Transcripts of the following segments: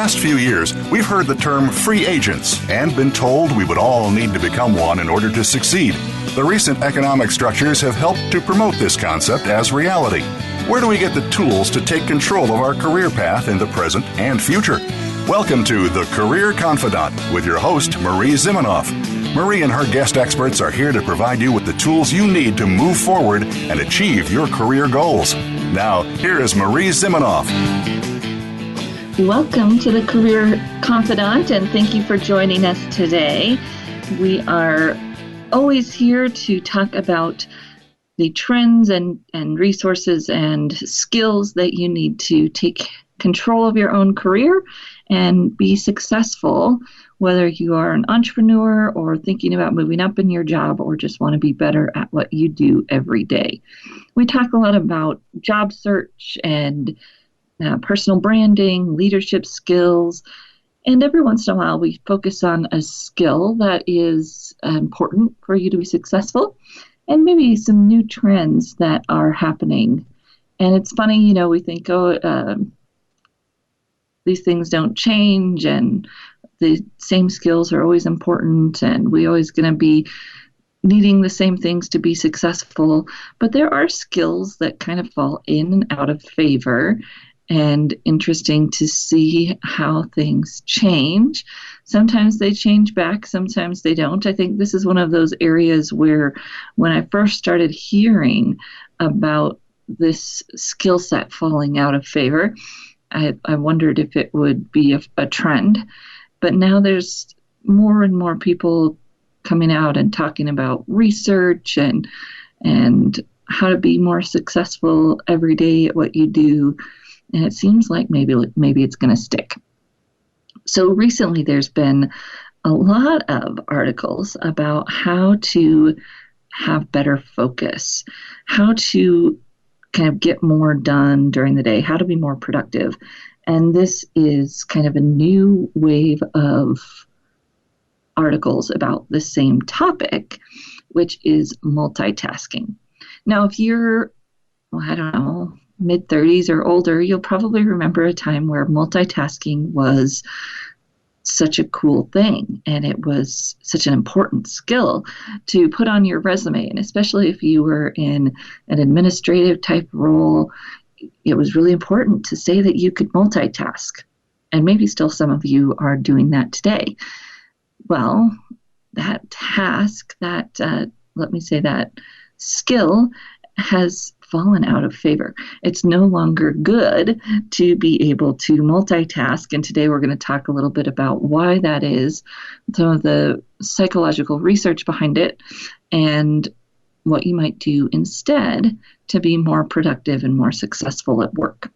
past few years, we've heard the term free agents and been told we would all need to become one in order to succeed. The recent economic structures have helped to promote this concept as reality. Where do we get the tools to take control of our career path in the present and future? Welcome to The Career Confidant with your host, Marie Zimenoff. Marie and her guest experts are here to provide you with the tools you need to move forward and achieve your career goals. Now, here is Marie Zimenoff. Welcome to The Career Confidant, and thank you for joining us today. We are always here to talk about the trends and resources and skills that you need to take control of your own career and be successful, whether you are an entrepreneur or thinking about moving up in your job or just want to be better at what you do every day. We talk a lot about job search and personal branding, leadership skills, and every once in a while we focus on a skill that is important for you to be successful and maybe some new trends that are happening. And it's funny, we think, these things don't change and the same skills are always important and we're always going to be needing the same things to be successful. But there are skills that kind of fall in and out of favor, and interesting to see how things change. Sometimes they change back, sometimes they don't. I think this is one of those areas where when I first started hearing about this skill set falling out of favor, I wondered if it would be a trend, but now there's more and more people coming out and talking about research and how to be more successful every day at what you do, and it seems like maybe it's going to stick. So recently there's been a lot of articles about how to have better focus, how to kind of get more done during the day, how to be more productive. And this is kind of a new wave of articles about the same topic, which is multitasking. Now, if you're, mid-30s or older, you'll probably remember a time where multitasking was such a cool thing, and it was such an important skill to put on your resume. And especially if you were in an administrative type role, it was really important to say that you could multitask. And maybe still some of you are doing that today. Well, that task, that skill has fallen out of favor. It's no longer good to be able to multitask, and today we're going to talk a little bit about why that is, some of the psychological research behind it, and what you might do instead to be more productive and more successful at work.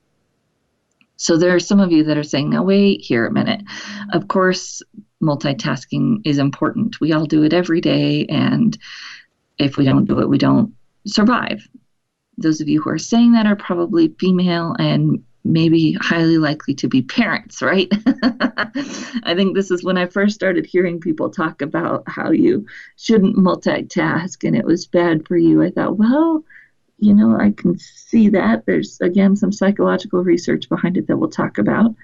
So there are some of you that are saying, now wait here a minute. Of course, multitasking is important. We all do it every day, and if we don't do it, we don't survive. Those of you who are saying that are probably female and maybe highly likely to be parents, right? I think this is when I first started hearing people talk about how you shouldn't multitask and it was bad for you. I thought, well, I can see that. There's, again, some psychological research behind it that we'll talk about.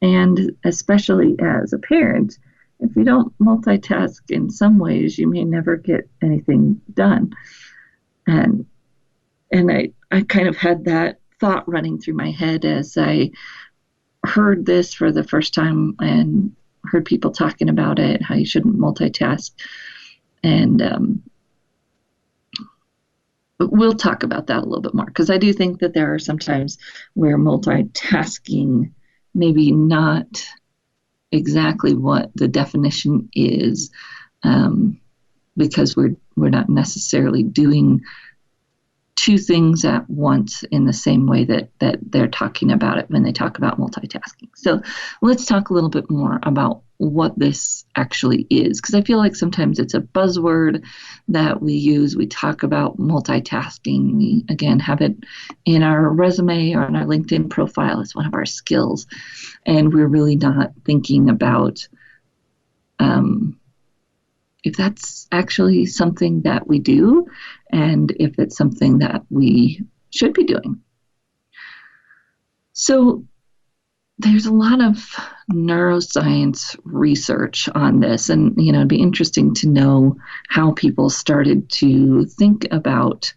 And especially as a parent, if you don't multitask in some ways, you may never get anything done. And I kind of had that thought running through my head as I heard this for the first time and heard people talking about it, how you shouldn't multitask. And we'll talk about that a little bit more, because I do think that there are some times where multitasking maybe not exactly what the definition is, because we're not necessarily doing two things at once in the same way that they're talking about it when they talk about multitasking. So let's talk a little bit more about what this actually is, because I feel like sometimes it's a buzzword that we use. We talk about multitasking. We, again, have it in our resume or on our LinkedIn profile as one of our skills, and we're really not thinking about if that's actually something that we do and if it's something that we should be doing. So There's a lot of neuroscience research on this, and it'd be interesting to know how people started to think about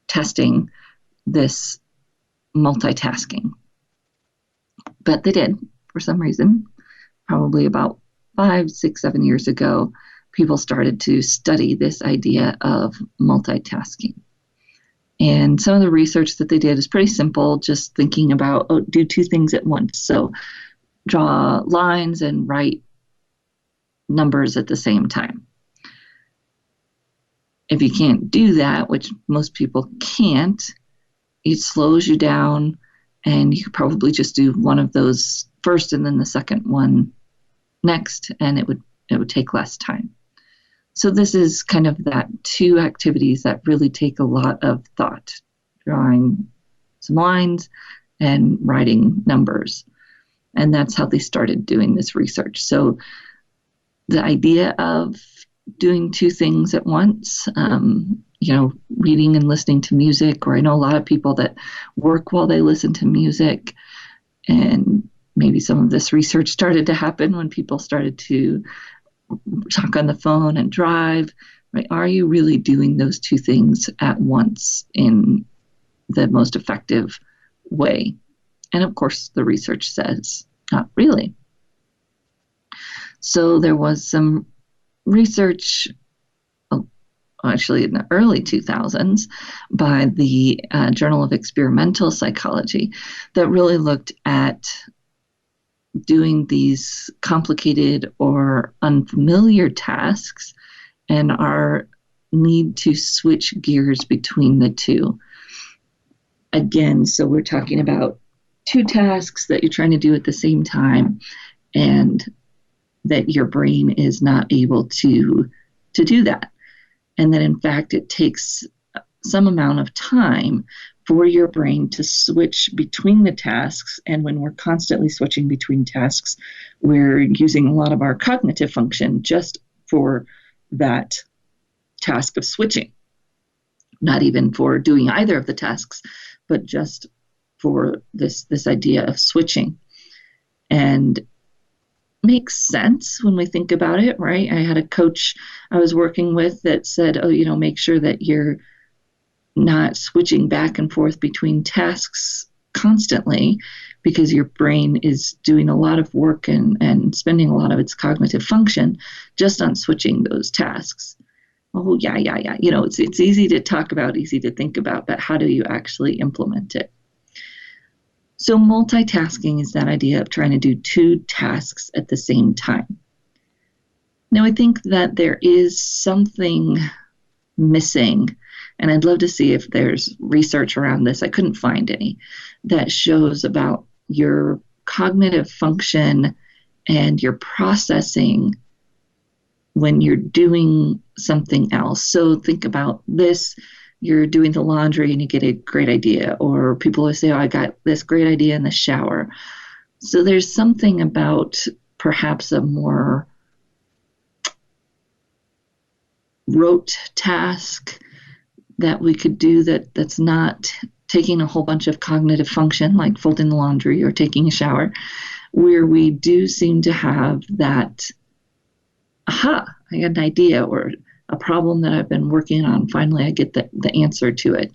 testing this multitasking. But they did for some reason, probably about 5, 6, 7 years ago, people started to study this idea of multitasking. And some of the research that they did is pretty simple, just thinking about, do two things at once. So draw lines and write numbers at the same time. If you can't do that, which most people can't, it slows you down, and you could probably just do one of those first and then the second one next, and it would take less time. So this is kind of that two activities that really take a lot of thought, drawing some lines and writing numbers. And that's how they started doing this research. So the idea of doing two things at once, reading and listening to music, or I know a lot of people that work while they listen to music, and maybe some of this research started to happen when people started to talk on the phone and drive, right? Are you really doing those two things at once in the most effective way? And of course, the research says not really. So there was some research, actually in the early 2000s, by the Journal of Experimental Psychology, that really looked at doing these complicated or unfamiliar tasks and our need to switch gears between the two. Again, so we're talking about two tasks that you're trying to do at the same time, and that your brain is not able to do that. And that in fact it takes some amount of time for your brain to switch between the tasks. And when we're constantly switching between tasks, we're using a lot of our cognitive function just for that task of switching. Not even for doing either of the tasks, but just for this idea of switching. And makes sense when we think about it, right? I had a coach I was working with that said, make sure that you're not switching back and forth between tasks constantly, because your brain is doing a lot of work and spending a lot of its cognitive function just on switching those tasks. Oh, yeah. It's easy to talk about, easy to think about, but how do you actually implement it? So multitasking is that idea of trying to do two tasks at the same time. Now, I think that there is something missing, and I'd love to see if there's research around this. I couldn't find any that shows about your cognitive function and your processing when you're doing something else. So think about this. You're doing the laundry and you get a great idea, or people always say, I got this great idea in the shower. So there's something about perhaps a more rote task that we could do that's not taking a whole bunch of cognitive function, like folding the laundry or taking a shower, where we do seem to have that, I got an idea, or a problem that I've been working on. Finally, I get the answer to it.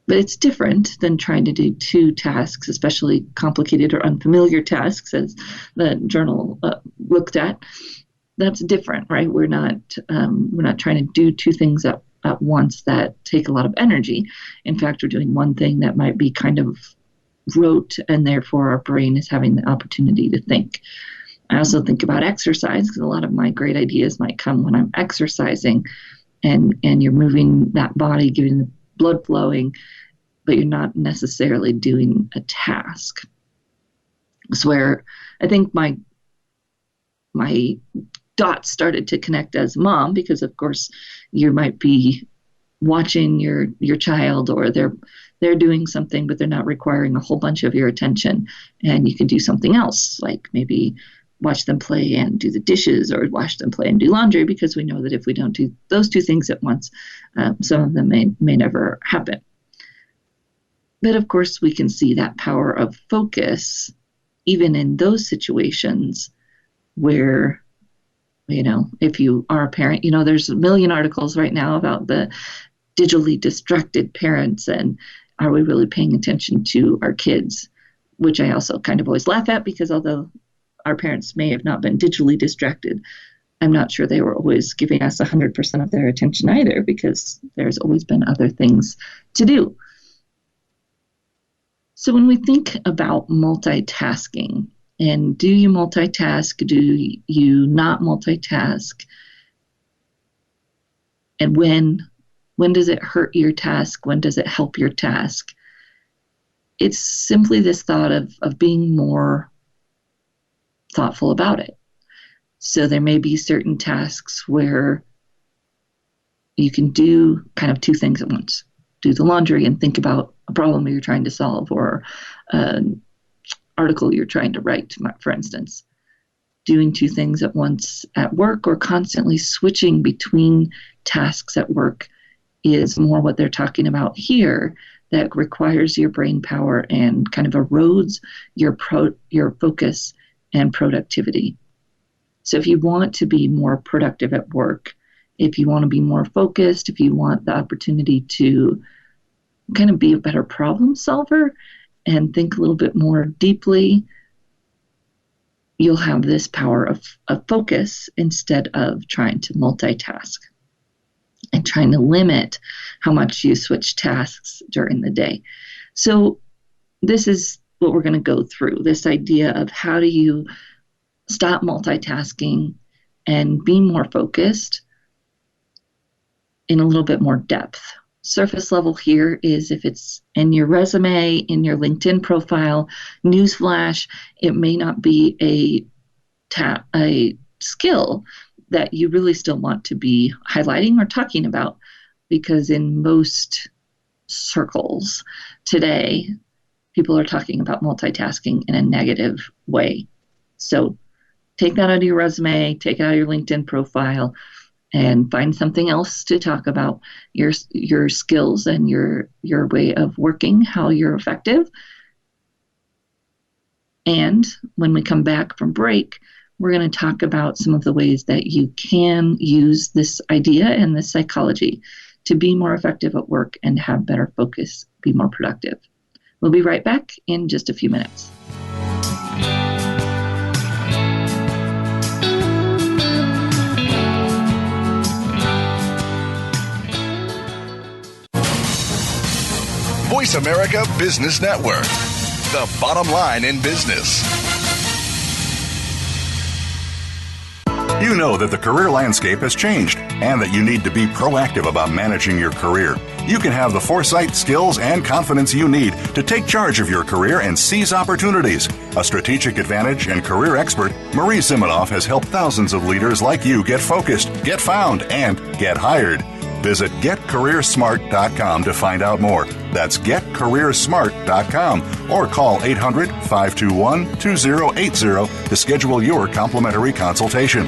But it's different than trying to do two tasks, especially complicated or unfamiliar tasks, as the journal looked at. That's different, right? We're not trying to do two things at once that take a lot of energy. In fact, we're doing one thing that might be kind of rote, and therefore our brain is having the opportunity to think. I also think about exercise, because a lot of my great ideas might come when I'm exercising, and you're moving that body, getting the blood flowing, but you're not necessarily doing a task. It's where I think my dots started to connect as mom, because of course you might be watching your child, or they're doing something, but they're not requiring a whole bunch of your attention, and you can do something else, like maybe watch them play and do the dishes, or watch them play and do laundry, because we know that if we don't do those two things at once, some of them may never happen. But of course, we can see that power of focus even in those situations where, if you are a parent, there's a million articles right now about the digitally distracted parents and are we really paying attention to our kids, which I also kind of always laugh at, because although our parents may have not been digitally distracted, I'm not sure they were always giving us 100% of their attention either, because there's always been other things to do. So when we think about multitasking, and do you multitask? Do you not multitask? And when does it hurt your task? When does it help your task? It's simply this thought of being more thoughtful about it. So there may be certain tasks where you can do kind of two things at once. Do the laundry and think about a problem you're trying to solve, or an article you're trying to write, for instance. Doing two things at once at work, or constantly switching between tasks at work, is more what they're talking about here, that requires your brain power and kind of erodes your focus and productivity. So if you want to be more productive at work, if you want to be more focused, if you want the opportunity to kind of be a better problem solver and think a little bit more deeply, you'll have this power of focus instead of trying to multitask and trying to limit how much you switch tasks during the day. So this is what we're going to go through, this idea of how do you stop multitasking and be more focused in a little bit more depth. Surface level here is if it's in your resume, in your LinkedIn profile, newsflash, it may not be a skill that you really still want to be highlighting or talking about, because in most circles today, people are talking about multitasking in a negative way. So take that out of your resume, take it out of your LinkedIn profile, and find something else to talk about your skills and your way of working, how you're effective. And when we come back from break, we're going to talk about some of the ways that you can use this idea and this psychology to be more effective at work and have better focus, be more productive. We'll be right back in just a few minutes. Voice America Business Network, the bottom line in business. You know that the career landscape has changed and that you need to be proactive about managing your career. You can have the foresight, skills, and confidence you need to take charge of your career and seize opportunities. A strategic advantage and career expert, Marie Zimenoff has helped thousands of leaders like you get focused, get found, and get hired. Visit getcareersmart.com to find out more. That's getcareersmart.com, or call 800-521-2080 to schedule your complimentary consultation.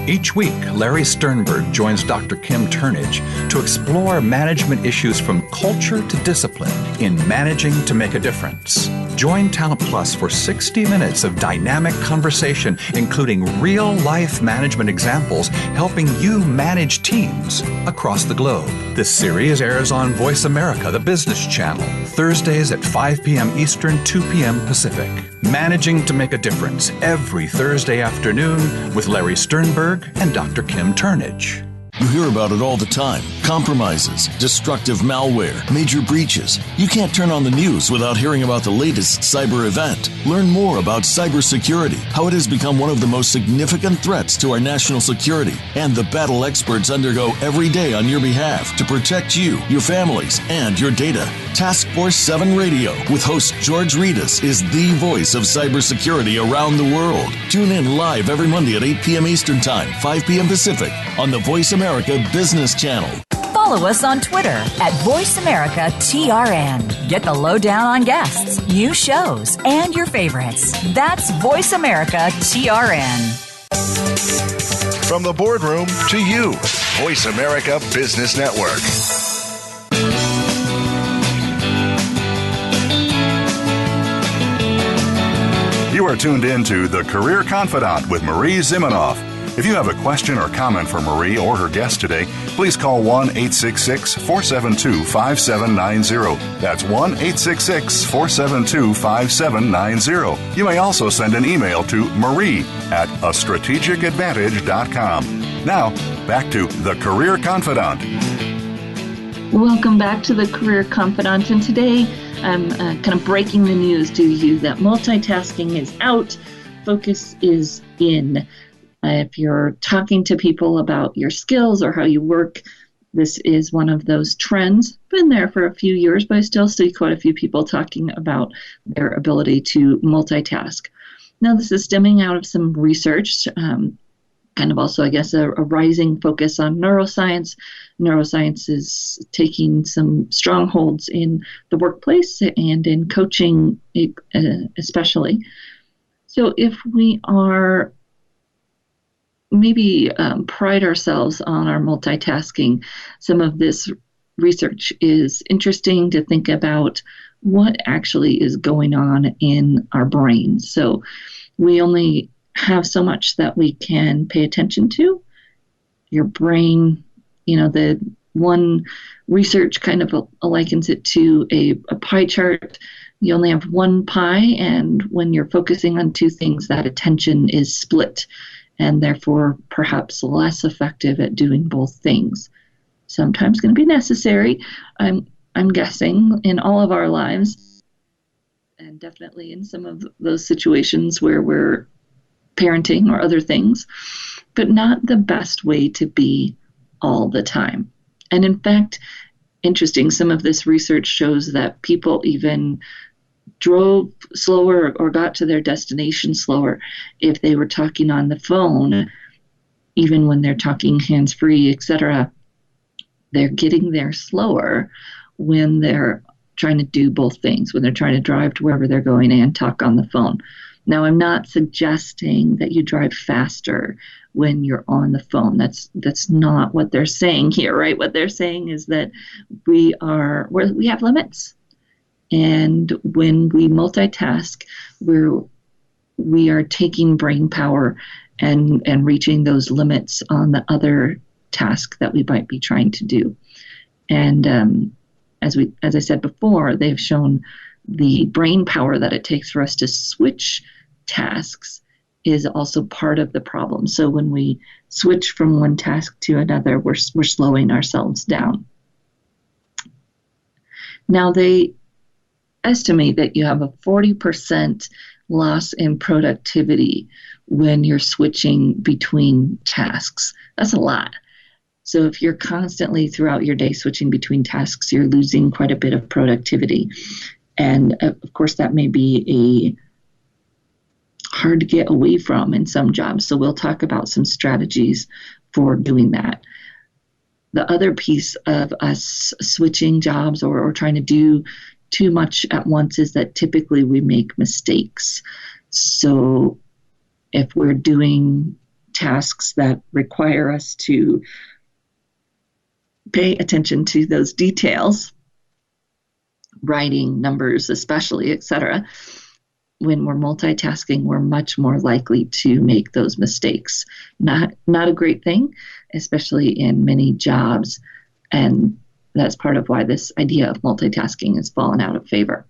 Each week, Larry Sternberg joins Dr. Kim Turnage to explore management issues from culture to discipline in Managing to Make a Difference. Join Talent Plus for 60 minutes of dynamic conversation, including real-life management examples helping you manage teams across the globe. This series airs on Voice America, the business channel, Thursdays at 5 p.m. Eastern, 2 p.m. Pacific. Managing to Make a Difference every Thursday afternoon with Larry Sternberg and Dr. Kim Turnage. You hear about it all the time. Compromises, destructive malware, major breaches. You can't turn on the news without hearing about the latest cyber event. Learn more about cybersecurity, how it has become one of the most significant threats to our national security, and the battle experts undergo every day on your behalf to protect you, your families, and your data. Task Force 7 Radio with host George Reedus is the voice of cybersecurity around the world. Tune in live every Monday at 8 p.m. Eastern Time, 5 p.m. Pacific on the Voice America Business Channel. Follow us on Twitter at VoiceAmericaTRN. Get the lowdown on guests, new shows, and your favorites. That's VoiceAmericaTRN. From the boardroom to you, Voice America Business Network. are tuned in to The Career Confidant with Marie Zimenoff. If you have a question or comment for Marie or her guest today, please call 1-866-472-5790. That's 1-866-472-5790. You may also send an email to marie@astrategicadvantage.com. Now, back to The Career Confidant. Welcome back to The Career Confidant, and today I'm kind of breaking the news to you that multitasking is out, focus is in. If you're talking to people about your skills or how you work, this is one of those trends. Been there for a few years, but I still see quite a few people talking about their ability to multitask. Now, this is stemming out of some research, kind of also, I guess, a rising focus on neuroscience. Neuroscience is taking some strongholds in the workplace and in coaching especially. So if we are maybe pride ourselves on our multitasking, some of this research is interesting to think about what actually is going on in our brains. So we only have so much that we can pay attention to. Your brain, the one research kind of likens it to a pie chart. You only have one pie, and when you're focusing on two things, that attention is split, and therefore perhaps less effective at doing both things. Sometimes going to be necessary, I'm guessing, in all of our lives, and definitely in some of those situations where we're parenting or other things, but not the best way to be all the time. And in fact, interesting, some of this research shows that people even drove slower or got to their destination slower if they were talking on the phone, even when they're talking hands-free, etc. They're getting there slower when they're trying to do both things, when they're trying to drive to wherever they're going and talk on the phone. Now, I'm not suggesting that you drive faster when you're on the phone. That's not what they're saying here, right? What they're saying is that we have limits. And when we multitask, we are taking brain power and reaching those limits on the other task that we might be trying to do. And as I said before, they've shown the brain power that it takes for us to switch tasks is also part of the problem. So when we switch from one task to another, we're slowing ourselves down. Now, they estimate that you have a 40% loss in productivity when you're switching between tasks. That's a lot. So if you're constantly throughout your day switching between tasks, you're losing quite a bit of productivity. And of course, that may be hard to get away from in some jobs. So we'll talk about some strategies for doing that. The other piece of us switching jobs or trying to do too much at once is that typically we make mistakes. So if we're doing tasks that require us to pay attention to those details, writing, numbers especially, etc., when we're multitasking, we're much more likely to make those mistakes. Not a great thing, especially in many jobs. And that's part of why this idea of multitasking has fallen out of favor.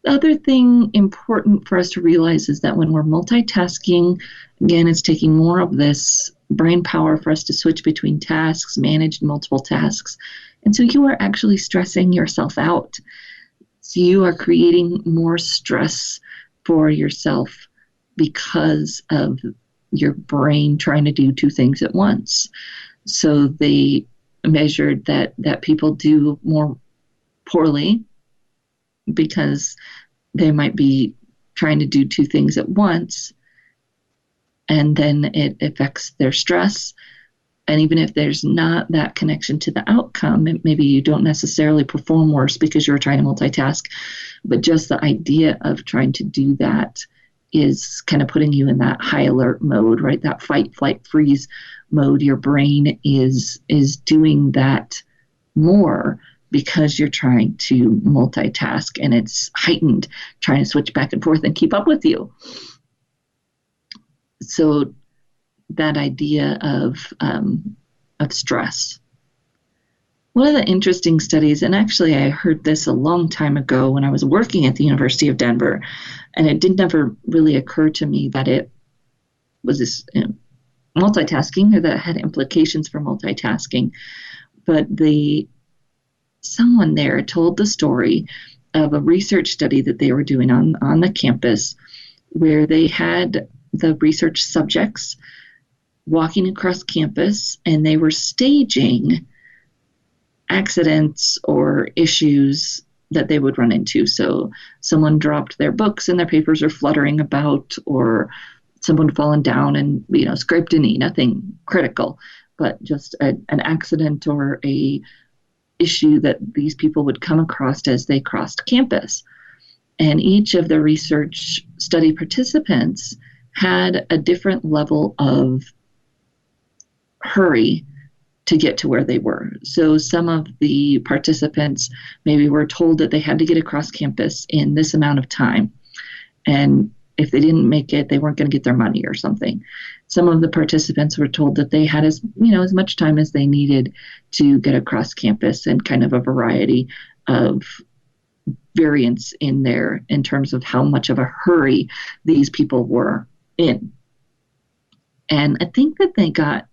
The other thing important for us to realize is that when we're multitasking, again, it's taking more of this brain power for us to switch between tasks, manage multiple tasks. And so you are actually stressing yourself out. So you are creating more stress for yourself because of your brain trying to do two things at once. So they measured that people do more poorly because they might be trying to do two things at once, and then it affects their stress. And even if there's not that connection to the outcome, maybe you don't necessarily perform worse because you're trying to multitask, but just the idea of trying to do that is kind of putting you in that high alert mode, right? That fight, flight, freeze mode. Your brain is doing that more because you're trying to multitask, and it's heightened trying to switch back and forth and keep up with you. So that idea of stress. One of the interesting studies, and actually I heard this a long time ago when I was working at the University of Denver, and it did never really occur to me that it was this multitasking, or that had implications for multitasking. But someone there told the story of a research study that they were doing on the campus, where they had the research subjects walking across campus, and they were staging accidents or issues that they would run into. So someone dropped their books and their papers are fluttering about, or someone fallen down and scraped a knee, nothing critical, but just an accident or a issue that these people would come across as they crossed campus. And each of the research study participants had a different level of hurry to get to where they were. So some of the participants maybe were told that they had to get across campus in this amount of time. And if they didn't make it, they weren't going to get their money or something. Some of the participants were told that they had as much time as they needed to get across campus, and kind of a variety of variance in there in terms of how much of a hurry these people were in. And I think that they got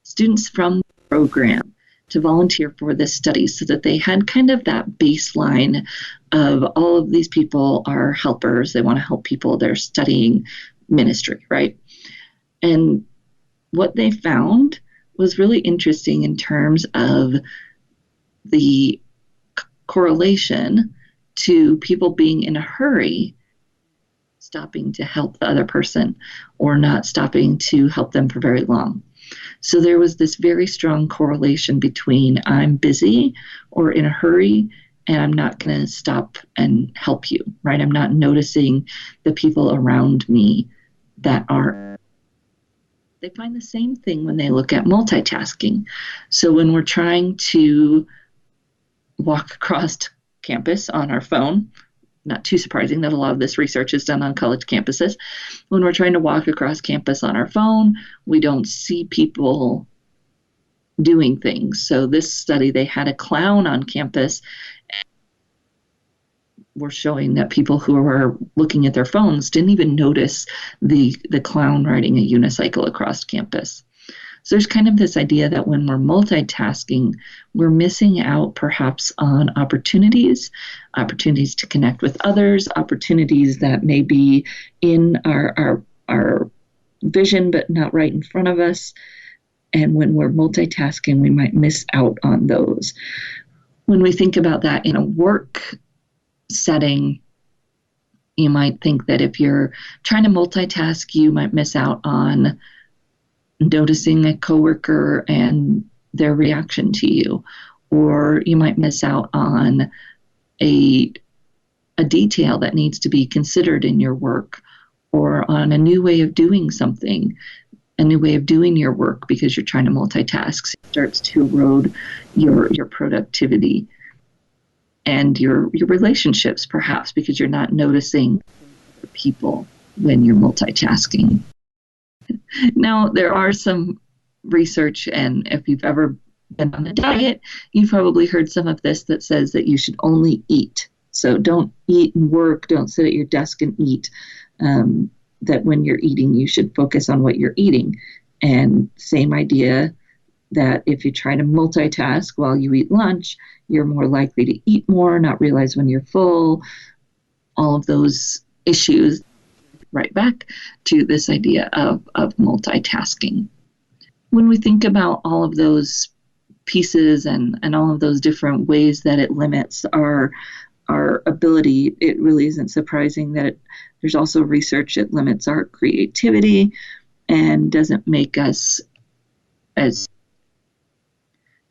students from the program to volunteer for this study so that they had kind of that baseline of all of these people are helpers. They want to help people. They're studying ministry, right? And what they found was really interesting in terms of the correlation to people being in a hurry, stopping to help the other person, or not stopping to help them for very long. So there was this very strong correlation between I'm busy or in a hurry, and I'm not going to stop and help you, right? I'm not noticing the people around me that are. They find the same thing when they look at multitasking. So when we're trying to walk across campus on our phone, not too surprising that a lot of this research is done on college campuses. When we're trying to walk across campus on our phone, we don't see people doing things. So this study, they had a clown on campus. We're showing that people who were looking at their phones didn't even notice the clown riding a unicycle across campus. So there's kind of this idea that when we're multitasking, we're missing out perhaps on opportunities to connect with others, opportunities that may be in our vision but not right in front of us. And when we're multitasking, we might miss out on those. When we think about that in a work setting, you might think that if you're trying to multitask, you might miss out on noticing a coworker and their reaction to you, or you might miss out on a detail that needs to be considered in your work, or on a new way of doing something, a new way of doing your work because you're trying to multitask. It starts to erode your productivity and your relationships, perhaps, because you're not noticing people when you're multitasking. Now, there are some research, and if you've ever been on a diet, you've probably heard some of this that says that you should only eat. So don't eat and work, don't sit at your desk and eat. That when you're eating, you should focus on what you're eating. And same idea that if you try to multitask while you eat lunch, you're more likely to eat more, not realize when you're full, all of those issues. Right back to this idea of multitasking. When we think about all of those pieces and all of those different ways that it limits our ability, it really isn't surprising that there's also research that limits our creativity and doesn't make us as.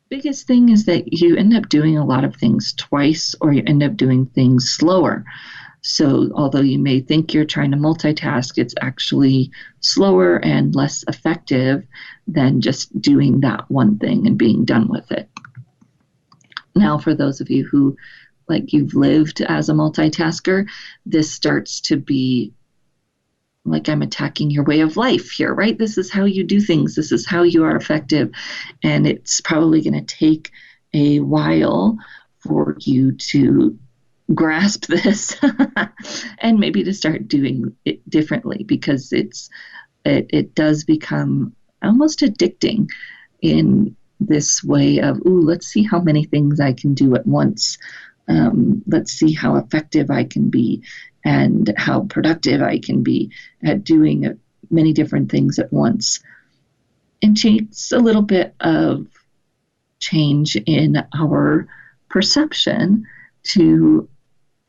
Biggest thing is that you end up doing a lot of things twice, or you end up doing things slower. So although you may think you're trying to multitask, it's actually slower and less effective than just doing that one thing and being done with it. Now, for those of you who, like, you've lived as a multitasker, this starts to be like, I'm attacking your way of life here, right? This is how you do things. This is how you are effective. And it's probably going to take a while for you to grasp this and maybe to start doing it differently, because it does become almost addicting in this way of, ooh, let's see how many things I can do at once. Let's see how effective I can be and how productive I can be at doing many different things at once. It takes a little bit of change in our perception to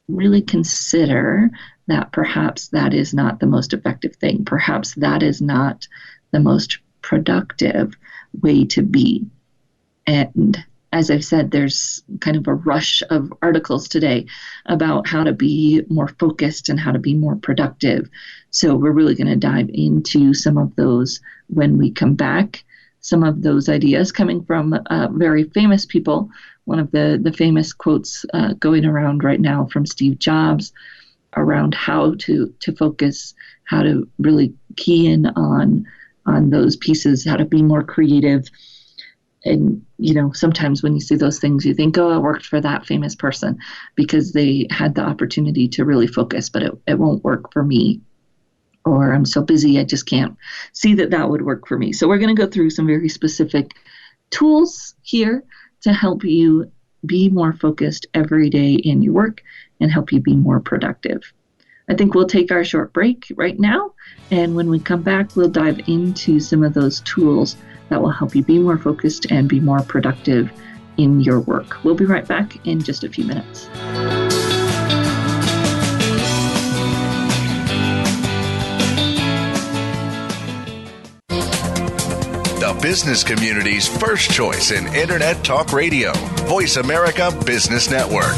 really consider that perhaps that is not the most effective thing. Perhaps that is not the most productive way to be. And as I've said, there's kind of a rush of articles today about how to be more focused and how to be more productive. So we're really going to dive into some of those when we come back. Some of those ideas coming from very famous people. One of the famous quotes going around right now from Steve Jobs around how to focus, how to really key in on those pieces, how to be more creative. And, sometimes when you see those things, you think, oh, it worked for that famous person because they had the opportunity to really focus, but it won't work for me. Or I'm so busy, I just can't see that would work for me. So we're going to go through some very specific tools here to help you be more focused every day in your work and help you be more productive. I think we'll take our short break right now. And when we come back, we'll dive into some of those tools that will help you be more focused and be more productive in your work. We'll be right back in just a few minutes. The business community's first choice in Internet Talk Radio. Voice America Business Network.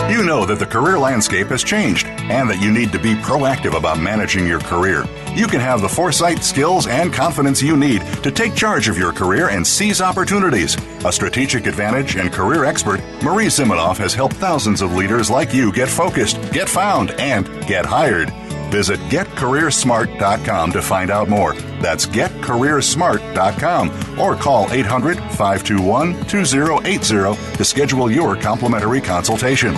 You know that the career landscape has changed and that you need to be proactive about managing your career. You can have the foresight, skills, and confidence you need to take charge of your career and seize opportunities. A strategic advantage and career expert, Marie Zimenoff has helped thousands of leaders like you get focused, get found, and get hired. Visit getcareersmart.com to find out more. That's getcareersmart.com or call 800-521-2080 to schedule your complimentary consultation.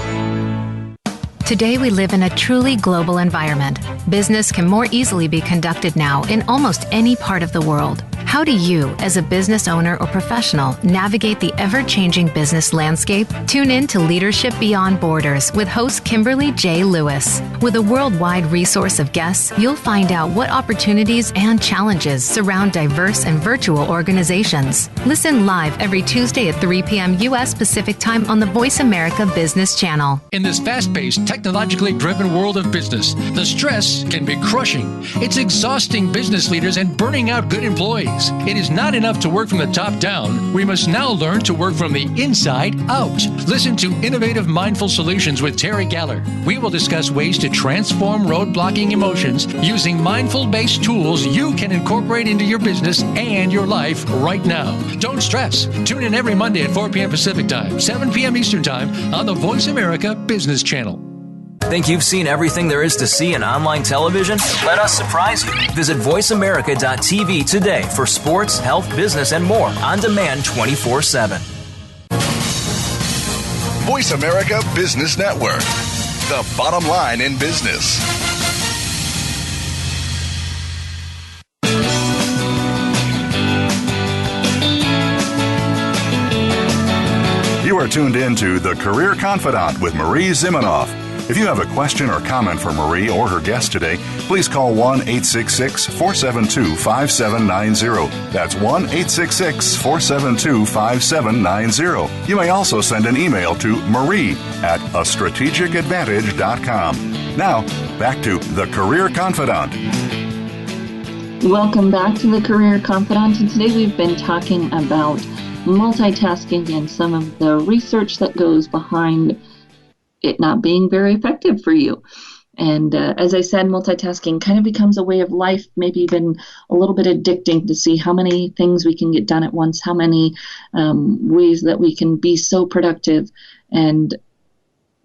Today we live in a truly global environment. Business can more easily be conducted now in almost any part of the world. How do you, as a business owner or professional, navigate the ever-changing business landscape? Tune in to Leadership Beyond Borders with host Kimberly J. Lewis. With a worldwide resource of guests, you'll find out what opportunities and challenges surround diverse and virtual organizations. Listen live every Tuesday at 3 p.m. U.S. Pacific Time on the Voice America Business Channel. In this fast-paced, technologically driven world of business, the stress can be crushing. It's exhausting business leaders and burning out good employees. It is not enough to work from the top down. We must now learn to work from the inside out. Listen to Innovative Mindful Solutions with Terry Galler. We will discuss ways to transform road-blocking emotions using mindful-based tools you can incorporate into your business and your life right now. Don't stress. Tune in every Monday at 4 p.m. Pacific Time, 7 p.m. Eastern Time on the Voice America Business Channel. Think you've seen everything there is to see in online television? Let us surprise you. Visit voiceamerica.tv today for sports, health, business, and more on demand 24/7. Voice America Business Network. The bottom line in business. You are tuned in to The Career Confidant with Marie Zimenoff. If you have a question or comment for Marie or her guest today, please call 1-866-472-5790. That's 1-866-472-5790. You may also send an email to marie@astrategicadvantage.com. Now, back to The Career Confidant. Welcome back to The Career Confidant. And today we've been talking about multitasking and some of the research that goes behind it not being very effective for you. And as I said, multitasking kind of becomes a way of life, maybe even a little bit addicting to see how many things we can get done at once, how many ways that we can be so productive. And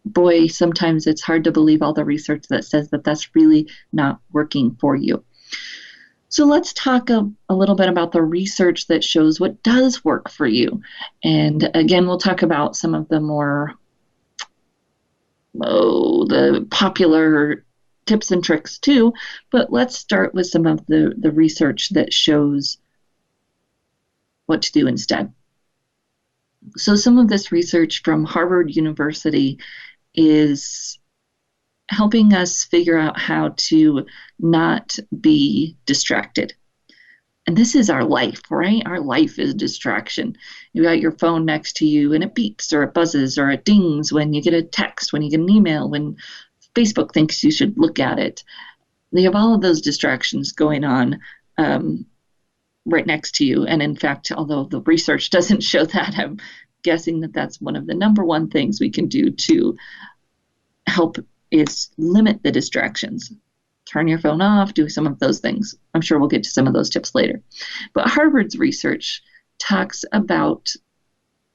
boy, sometimes it's hard to believe all the research that says that that's really not working for you. So let's talk a little bit about the research that shows what does work for you. And again, we'll talk about some of the more the popular tips and tricks too, but let's start with some of the research that shows what to do instead. So some of this research from Harvard University is helping us figure out how to not be distracted. And this is our life, right? Our life is distraction. You got your phone next to you and it beeps or it buzzes or it dings when you get a text, when you get an email, when Facebook thinks you should look at it. You have all of those distractions going on right next to you. And in fact, although the research doesn't show that, I'm guessing that that's one of the number one things we can do to help is limit the distractions. Turn your phone off, do some of those things. I'm sure we'll get to some of those tips later. But Harvard's research talks about,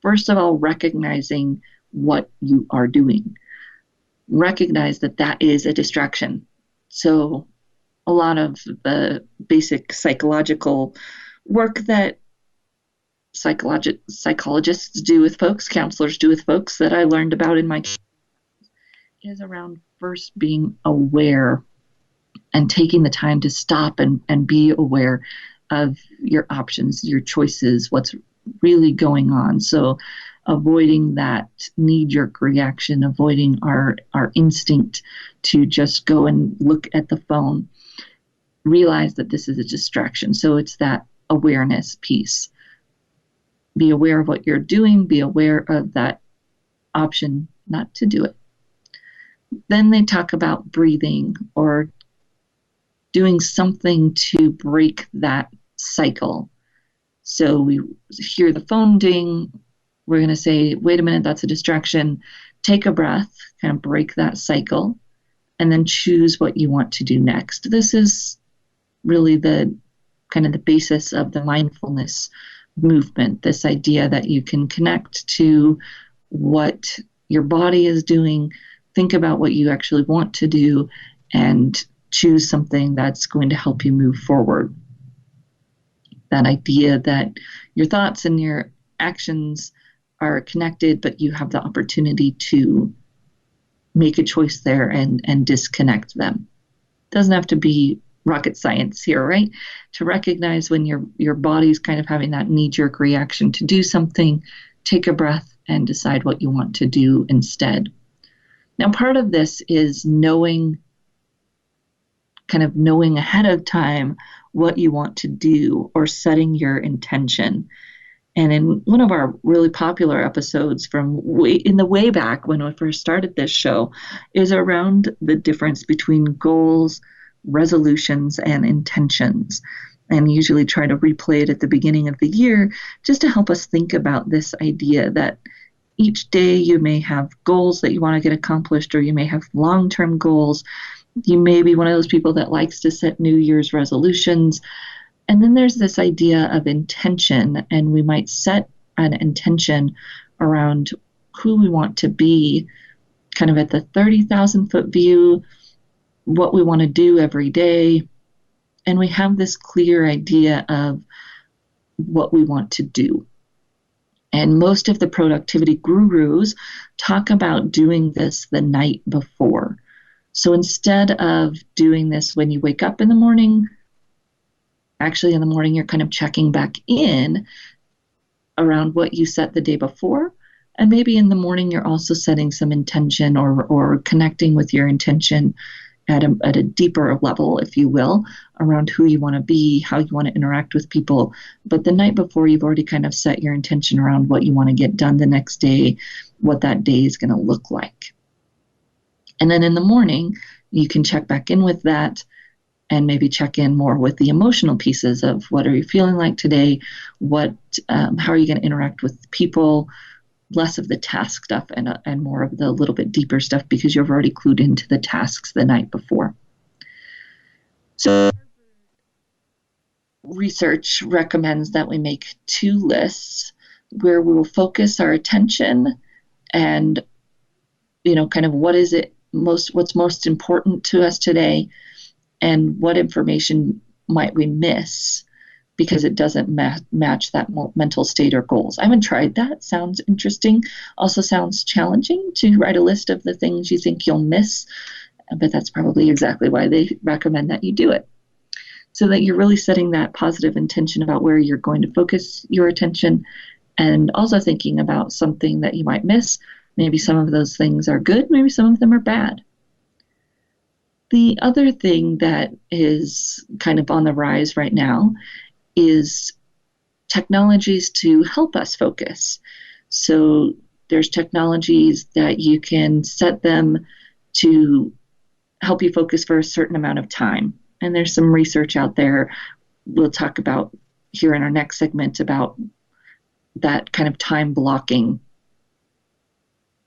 first of all, recognizing what you are doing. Recognize that that is a distraction. So a lot of the basic psychological work that psychologists do with folks, counselors do with folks that I learned about in my is around first being aware and taking the time to stop and be aware of your options, your choices, what's really going on. So avoiding that knee-jerk reaction, avoiding our instinct to just go and look at the phone. Realize that this is a distraction. So it's that awareness piece. Be aware of what you're doing. Be aware of that option not to do it. Then they talk about breathing or doing something to break that cycle. So we hear the phone ding. We're going to say, wait a minute, that's a distraction. Take a breath, kind of break that cycle, and then choose what you want to do next. This is really the kind of the basis of the mindfulness movement, this idea that you can connect to what your body is doing, think about what you actually want to do, and choose something that's going to help you move forward. That idea that your thoughts and your actions are connected, but you have the opportunity to make a choice there and disconnect them. Doesn't have to be rocket science here, right? To recognize when your body's kind of having that knee-jerk reaction to do something, take a breath and decide what you want to do instead. Now, part of this is knowing ahead of time what you want to do or setting your intention. And in one of our really popular episodes from way back when we first started this show is around the difference between goals, resolutions, and intentions. And usually try to replay it at the beginning of the year just to help us think about this idea that each day you may have goals that you want to get accomplished, or you may have long-term goals. You may be one of those people that likes to set New Year's resolutions. And then there's this idea of intention, and we might set an intention around who we want to be, kind of at the 30,000-foot view, what we want to do every day. And we have this clear idea of what we want to do. And most of the productivity gurus talk about doing this the night before. So instead of doing this when you wake up in the morning, actually in the morning you're kind of checking back in around what you set the day before. And maybe in the morning you're also setting some intention or connecting with your intention at a deeper level, if you will, around who you want to be, how you want to interact with people. But the night before, you've already kind of set your intention around what you want to get done the next day, what that day is going to look like. And then in the morning, you can check back in with that and maybe check in more with the emotional pieces of what are you feeling like today, how are you going to interact with people, less of the task stuff and more of the little bit deeper stuff because you've already clued into the tasks the night before. So research recommends that we make 2 lists where we will focus our attention and, kind of what's most important to us today and what information might we miss because it doesn't match that mental state or goals. I haven't tried that. Sounds interesting. Also sounds challenging to write a list of the things you think you'll miss, but that's probably exactly why they recommend that you do it. So that you're really setting that positive intention about where you're going to focus your attention and also thinking about something that you might miss. Maybe some of those things are good, maybe some of them are bad. The other thing that is kind of on the rise right now is technologies to help us focus. So there's technologies that you can set them to help you focus for a certain amount of time. And there's some research out there we'll talk about here in our next segment about that kind of time blocking.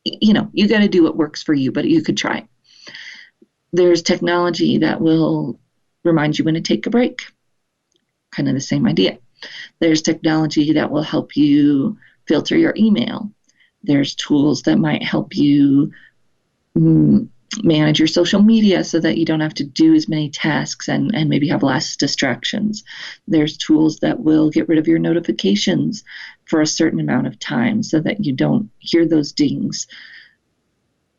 You got to do what works for you, but you could try. There's technology that will remind you when to take a break. Kind of the same idea. There's technology that will help you filter your email. There's tools that might help you manage your social media so that you don't have to do as many tasks and maybe have less distractions. There's tools that will get rid of your notifications for a certain amount of time so that you don't hear those dings.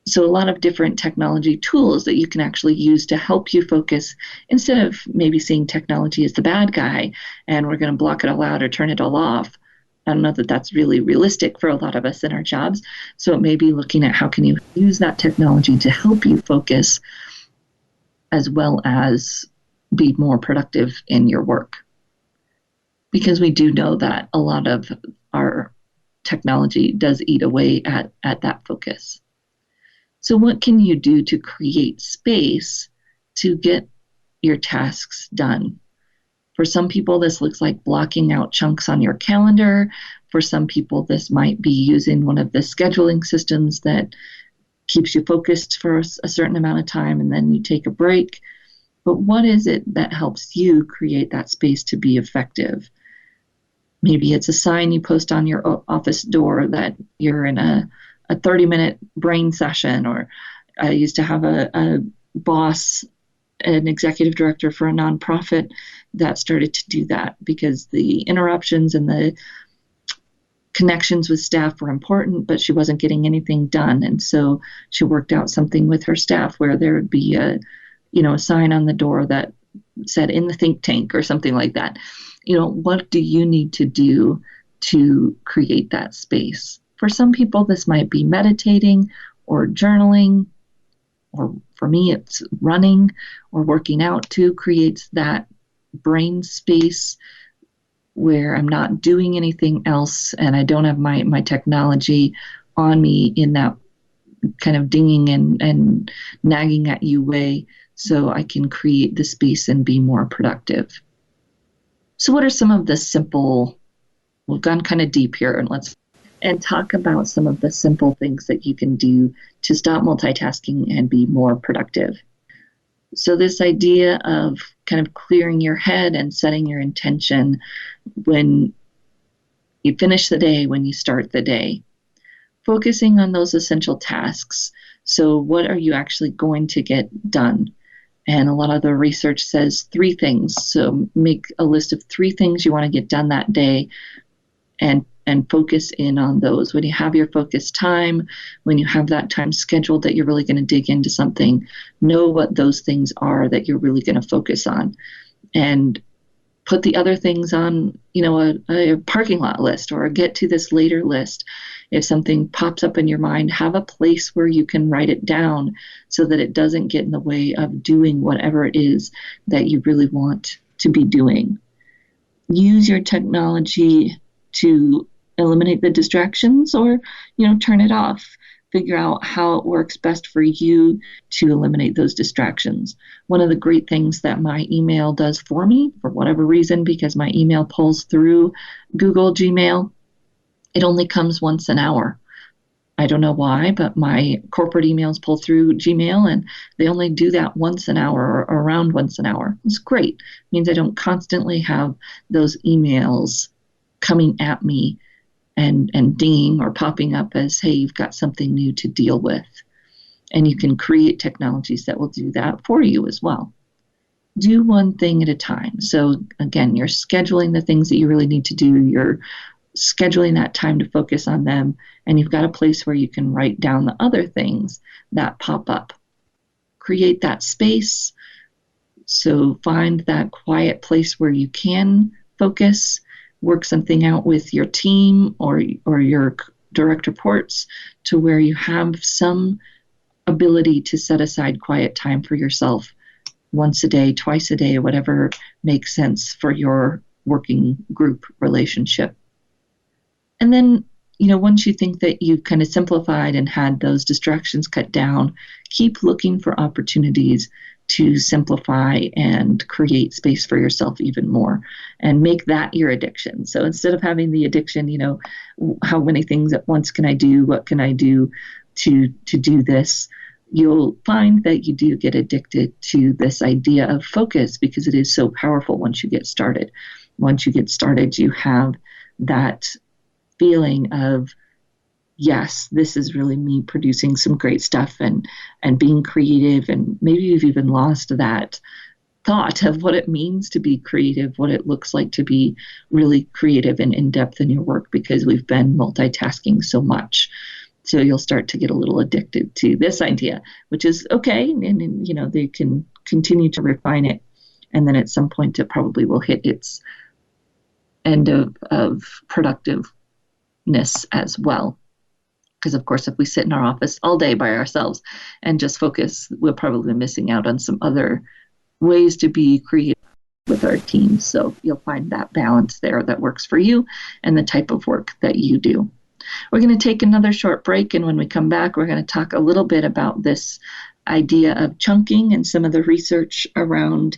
So a lot of different technology tools that you can actually use to help you focus instead of maybe seeing technology as the bad guy and we're going to block it all out or turn it all off. I don't know that that's really realistic for a lot of us in our jobs. So it may be looking at how can you use that technology to help you focus as well as be more productive in your work. Because we do know that a lot of our technology does eat away at that focus. So what can you do to create space to get your tasks done? For some people, this looks like blocking out chunks on your calendar. For some people, this might be using one of the scheduling systems that keeps you focused for a certain amount of time and then you take a break. But what is it that helps you create that space to be effective? Maybe it's a sign you post on your office door that you're in a 30-minute brain session, or I used to have a boss, an executive director for a nonprofit that started to do that because the interruptions and the connections with staff were important, but she wasn't getting anything done. And so she worked out something with her staff where there would be a sign on the door that said in the think tank or something like that. What do you need to do to create that space? For some people, this might be meditating or journaling, or for me, it's running or working out too, creates that brain space where I'm not doing anything else and I don't have my technology on me in that kind of dinging and nagging at you way, so I can create the space and be more productive. So what are some of the simple, we've gone kind of deep here, and talk about some of the simple things that you can do to stop multitasking and be more productive. So this idea of kind of clearing your head and setting your intention when you finish the day, when you start the day, focusing on those essential tasks. So what are you actually going to get done? And a lot of the research says 3 things. So make a list of 3 things you want to get done that day and focus in on those. When you have your focus time, when you have that time scheduled that you're really going to dig into something, know what those things are that you're really going to focus on. And put the other things on, a parking lot list or a get to this later list. If something pops up in your mind, have a place where you can write it down so that it doesn't get in the way of doing whatever it is that you really want to be doing. Use your technology to eliminate the distractions or, turn it off. Figure out how it works best for you to eliminate those distractions. One of the great things that my email does for me, for whatever reason, because my email pulls through Google Gmail, it only comes once an hour. I don't know why, but my corporate emails pull through Gmail, and they only do that once an hour or around once an hour. It's great. It means I don't constantly have those emails coming at me and dinging or popping up as, hey, you've got something new to deal with. And you can create technologies that will do that for you as well. Do one thing at a time. So again, you're scheduling the things that you really need to do. You're scheduling that time to focus on them. And you've got a place where you can write down the other things that pop up. Create that space. So find that quiet place where you can focus. Work something out with your team or your direct reports to where you have some ability to set aside quiet time for yourself once a day, twice a day, whatever makes sense for your working group relationship. And then, once you think that you've kind of simplified and had those distractions cut down, keep looking for opportunities to simplify and create space for yourself even more and make that your addiction. So instead of having the addiction, how many things at once can I do? What can I do to do this? You'll find that you do get addicted to this idea of focus because it is so powerful once you get started. Once you get started, you have that feeling of, yes, this is really me producing some great stuff and being creative. And maybe you've even lost that thought of what it means to be creative, what it looks like to be really creative and in-depth in your work because we've been multitasking so much. So you'll start to get a little addicted to this idea, which is okay. And they can continue to refine it. And then at some point it probably will hit its end of productiveness as well. Because, of course, if we sit in our office all day by ourselves and just focus, we're probably missing out on some other ways to be creative with our teams. So you'll find that balance there that works for you and the type of work that you do. We're going to take another short break, and when we come back, we're going to talk a little bit about this idea of chunking and some of the research around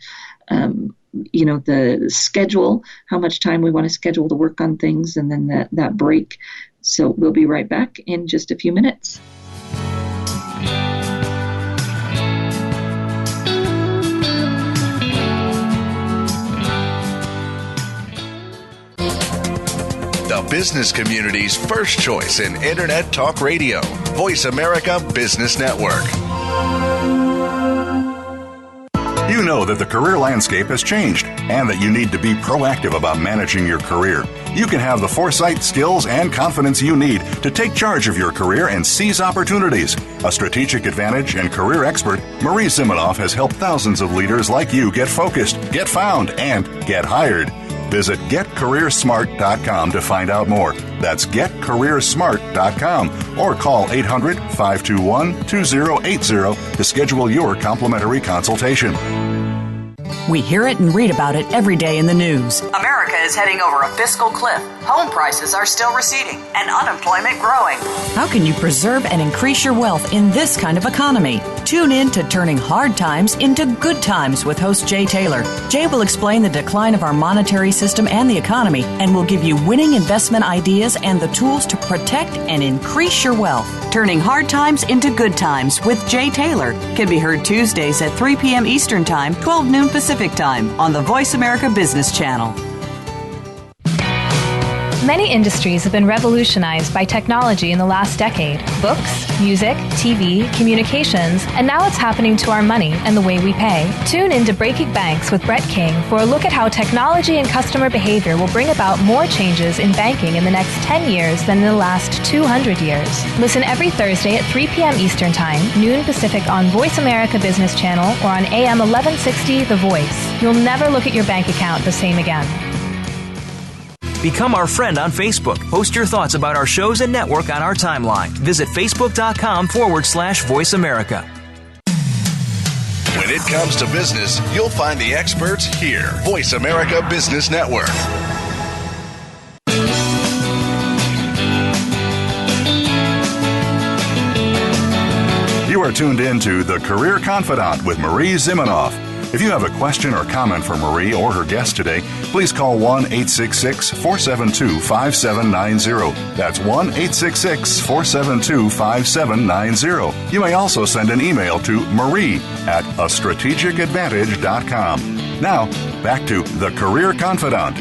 the schedule, how much time we want to schedule to work on things, and then that break. So we'll be right back in just a few minutes. The business community's first choice in Internet Talk Radio. Voice America Business Network. You know that the career landscape has changed and that you need to be proactive about managing your career. You can have the foresight, skills, and confidence you need to take charge of your career and seize opportunities. A strategic advantage and career expert, Marie Zimenoff has helped thousands of leaders like you get focused, get found, and get hired. Visit getcareersmart.com to find out more. That's getcareersmart.com or call 800-521-2080 to schedule your complimentary consultation. We hear it and read about it every day in the news. America is heading over a fiscal cliff. Home prices are still receding and unemployment growing. How can you preserve and increase your wealth in this kind of economy? Tune in to Turning Hard Times into Good Times with host Jay Taylor. Jay will explain the decline of our monetary system and the economy and will give you winning investment ideas and the tools to protect and increase your wealth. Turning Hard Times into Good Times with Jay Taylor can be heard Tuesdays at 3 p.m. Eastern Time, 12 noon Pacific Time on the Voice America Business Channel. Many industries have been revolutionized by technology in the last decade. Books, music, TV, communications, and now it's happening to our money and the way we pay. Tune in to Breaking Banks with Brett King for a look at how technology and customer behavior will bring about more changes in banking in the next 10 years than in the last 200 years. Listen every Thursday at 3 p.m. Eastern Time, noon Pacific on Voice America Business Channel or on AM 1160 The Voice. You'll never look at your bank account the same again. Become our friend on Facebook. Post your thoughts about our shows and network on our timeline. Visit Facebook.com/Voice America. When it comes to business, you'll find the experts here. Voice America Business Network. You are tuned in to The Career Confidant with Marie Zimenoff. If you have a question or comment for Marie or her guest today, please call 1-866-472-5790. That's 1-866-472-5790. You may also send an email to marie@astrategicadvantage.com. Now, back to The Career Confidant.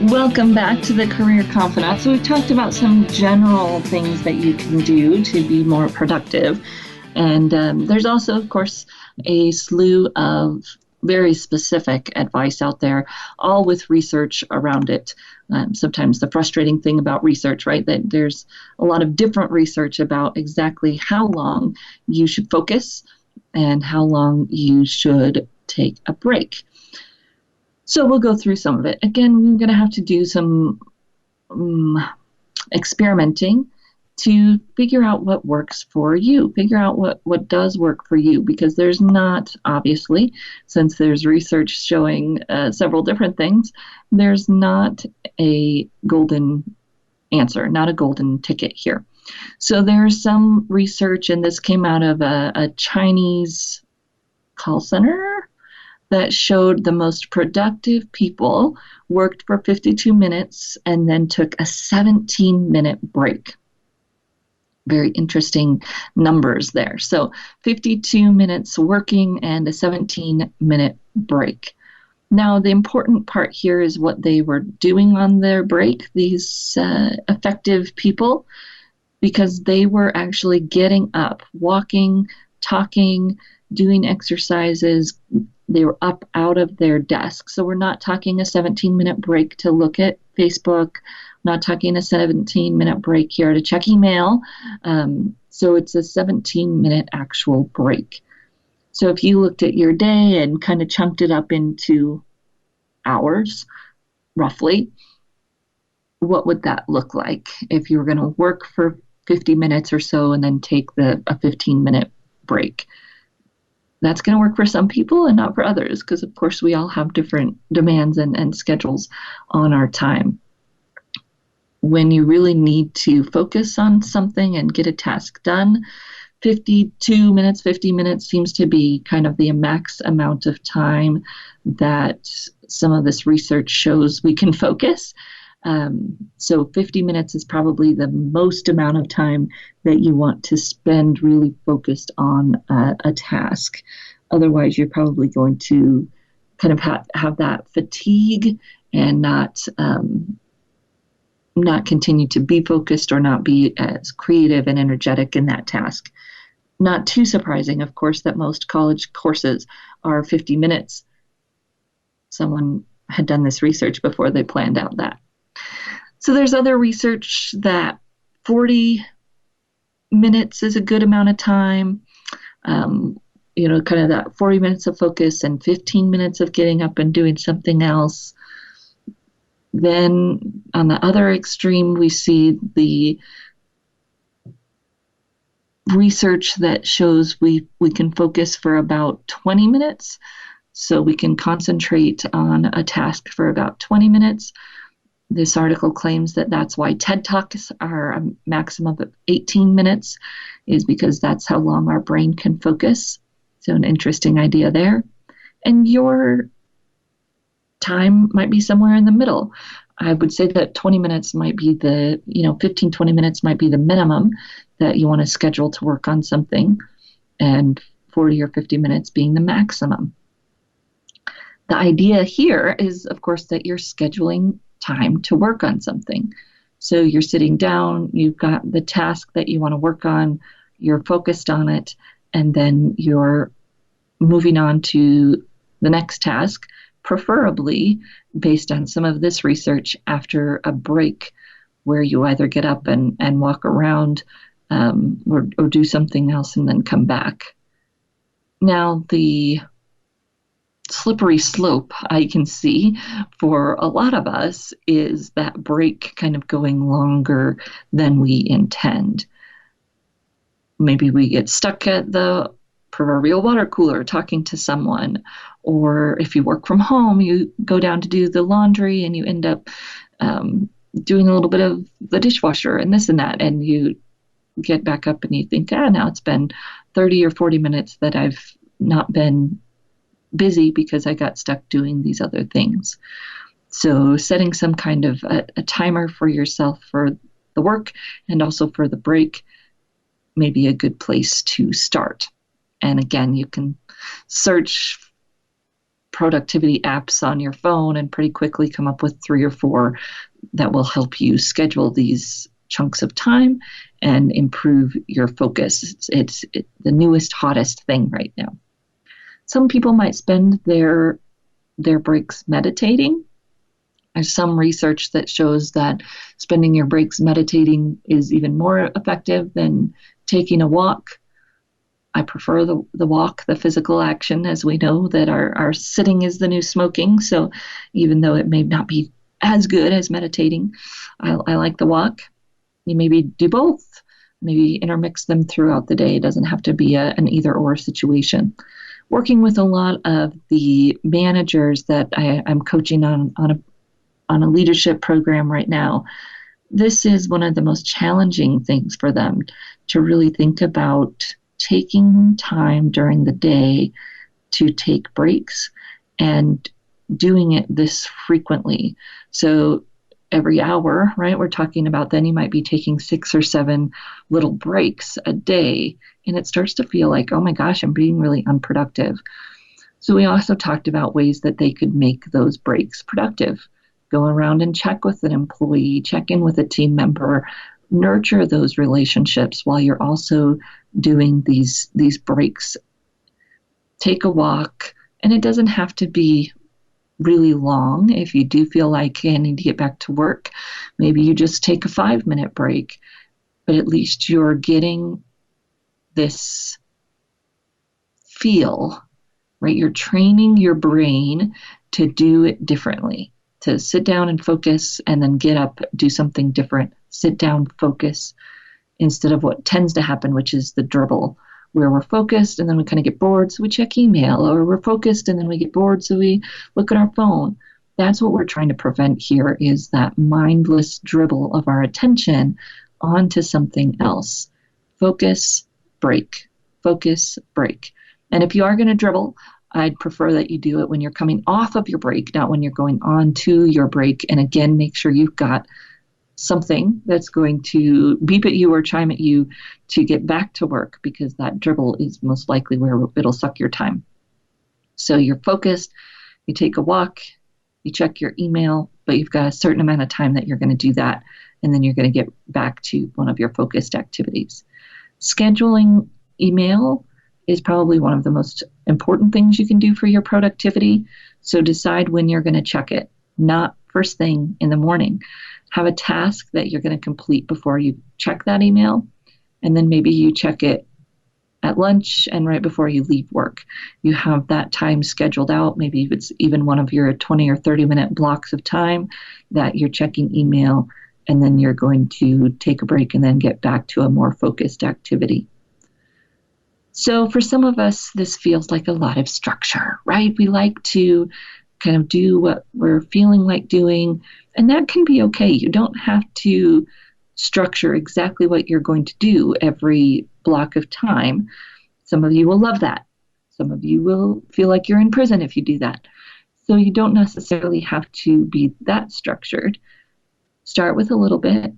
Welcome back to The Career Confidant. So we've talked about some general things that you can do to be more productive. And there's also, of course, a slew of very specific advice out there, all with research around it. Sometimes the frustrating thing about research, right, that there's a lot of different research about exactly how long you should focus and how long you should take a break. So we'll go through some of it. Again, we're going to have to do some experimenting to figure out what works for you, figure out what does work for you, because there's not, obviously, since there's research showing several different things, there's not a golden answer, not a golden ticket here. So there's some research, and this came out of a Chinese call center that showed the most productive people worked for 52 minutes and then took a 17-minute break. Very interesting numbers there. So 52 minutes working and a 17-minute break. Now, the important part here is what they were doing on their break, these effective people, because they were actually getting up, walking, talking, doing exercises. They were up out of their desk. So we're not talking a 17-minute break to look at Facebook, not talking a 17-minute break here to check email. So it's a 17-minute actual break. So if you looked at your day and kind of chunked it up into hours, roughly, what would that look like if you were going to work for 50 minutes or so and then take a 15-minute break? That's going to work for some people and not for others, because, of course, we all have different demands and schedules on our time. When you really need to focus on something and get a task done, 52 minutes, 50 minutes seems to be kind of the max amount of time that some of this research shows we can focus. So 50 minutes is probably the most amount of time that you want to spend really focused on a task. Otherwise, you're probably going to kind of have that fatigue and not continue to be focused or not be as creative and energetic in that task. Not too surprising, of course, that most college courses are 50 minutes. Someone had done this research before they planned out that. So there's other research that 40 minutes is a good amount of time, kind of that 40 minutes of focus and 15 minutes of getting up and doing something else. Then on the other extreme, we see the research that shows we can focus for about 20 minutes. So we can concentrate on a task for about 20 minutes. This article claims that that's why TED Talks are a maximum of 18 minutes, is because that's how long our brain can focus. So an interesting idea there. And your time might be somewhere in the middle. I would say that 20 minutes might be 15, 20 minutes might be the minimum that you want to schedule to work on something, and 40 or 50 minutes being the maximum. The idea here is, of course, that you're scheduling time to work on something. So you're sitting down, you've got the task that you want to work on, you're focused on it, and then you're moving on to the next task, preferably based on some of this research after a break where you either get up and walk around or do something else and then come back. Now, the slippery slope I can see for a lot of us is that break kind of going longer than we intend. Maybe we get stuck at the proverbial water cooler talking to someone, or if you work from home, you go down to do the laundry and you end up doing a little bit of the dishwasher and this and that, and you get back up and you think, now it's been 30 or 40 minutes that I've not been busy because I got stuck doing these other things. So setting some kind of a timer for yourself for the work and also for the break may be a good place to start. And again, you can search productivity apps on your phone and pretty quickly come up with 3 or 4 that will help you schedule these chunks of time and improve your focus. It's the newest, hottest thing right now. Some people might spend their breaks meditating. There's some research that shows that spending your breaks meditating is even more effective than taking a walk. I prefer the walk, the physical action, as we know that our sitting is the new smoking. So even though it may not be as good as meditating, I like the walk. You maybe do both, maybe intermix them throughout the day. It doesn't have to be an either-or situation. Working with a lot of the managers that I'm coaching on a leadership program right now, this is one of the most challenging things for them, to really think about taking time during the day to take breaks and doing it this frequently. So every hour, right, we're talking about then you might be taking 6 or 7 little breaks a day, and it starts to feel like, oh my gosh, I'm being really unproductive. So we also talked about ways that they could make those breaks productive. Go around and check with an employee, check in with a team member, nurture those relationships while you're also doing these breaks. Take a walk, and it doesn't have to be really long. If you do feel like I need to get back to work, maybe you just take a 5-minute break, but at least you're getting this feel, right? You're training your brain to do it differently, to sit down and focus and then get up, do something different. Sit down, focus, instead of what tends to happen, which is the dribble, where we're focused and then we kind of get bored, so we check email, or we're focused and then we get bored, so we look at our phone. That's what we're trying to prevent here, is that mindless dribble of our attention onto something else. Focus, break. Focus, break. And if you are going to dribble, I'd prefer that you do it when you're coming off of your break, not when you're going on to your break. And again, make sure you've got something that's going to beep at you or chime at you to get back to work, because that dribble is most likely where it'll suck your time. So you're focused, you take a walk, you check your email, but you've got a certain amount of time that you're going to do that, and then you're going to get back to one of your focused activities. Scheduling email is probably one of the most important things you can do for your productivity. So decide when you're going to check it, not first thing in the morning. Have a task that you're going to complete before you check that email, and then maybe you check it at lunch and right before you leave work. You have that time scheduled out. Maybe it's even one of your 20 or 30-minute blocks of time that you're checking email, and then you're going to take a break and then get back to a more focused activity. So for some of us, this feels like a lot of structure, right? We like to kind of do what we're feeling like doing, and that can be okay. You don't have to structure exactly what you're going to do every block of time. Some of you will love that. Some of you will feel like you're in prison if you do that. So you don't necessarily have to be that structured. Start with a little bit,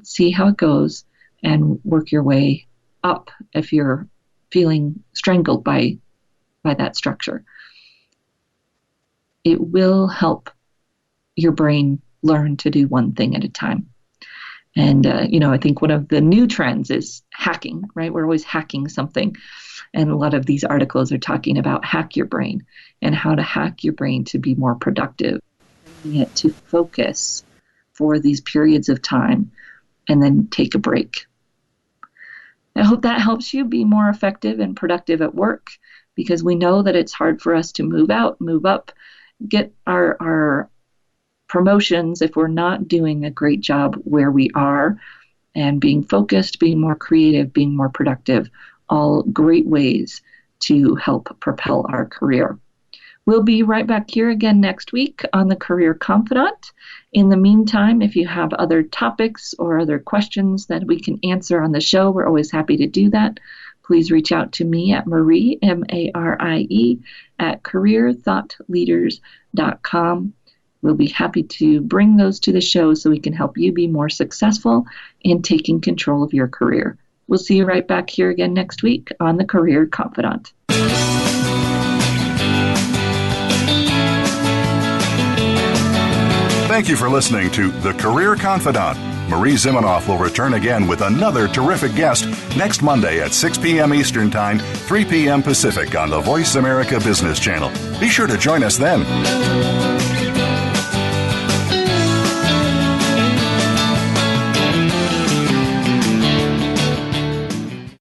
see how it goes, and work your way up if you're feeling strangled by that structure. It will help your brain learn to do one thing at a time. And, I think one of the new trends is hacking, right? We're always hacking something. And a lot of these articles are talking about hack your brain and how to hack your brain to be more productive, to focus for these periods of time and then take a break. I hope that helps you be more effective and productive at work, because we know that it's hard for us to move out, move up, get our promotions if we're not doing a great job where we are, and being focused, being more creative, being more productive, all great ways to help propel our career. We'll be right back here again next week on the Career Confidant. In the meantime, if you have other topics or other questions that we can answer on the show, we're always happy to do that. please reach out to me at Marie, M-A-R-I-E, at careerthoughtleaders.com. We'll be happy to bring those to the show so we can help you be more successful in taking control of your career. We'll see you right back here again next week on The Career Confidant. Thank you for listening to The Career Confidant. Marie Zimenoff will return again with another terrific guest next Monday at 6 p.m. Eastern Time, 3 p.m. Pacific on the Voice America Business Channel. Be sure to join us then.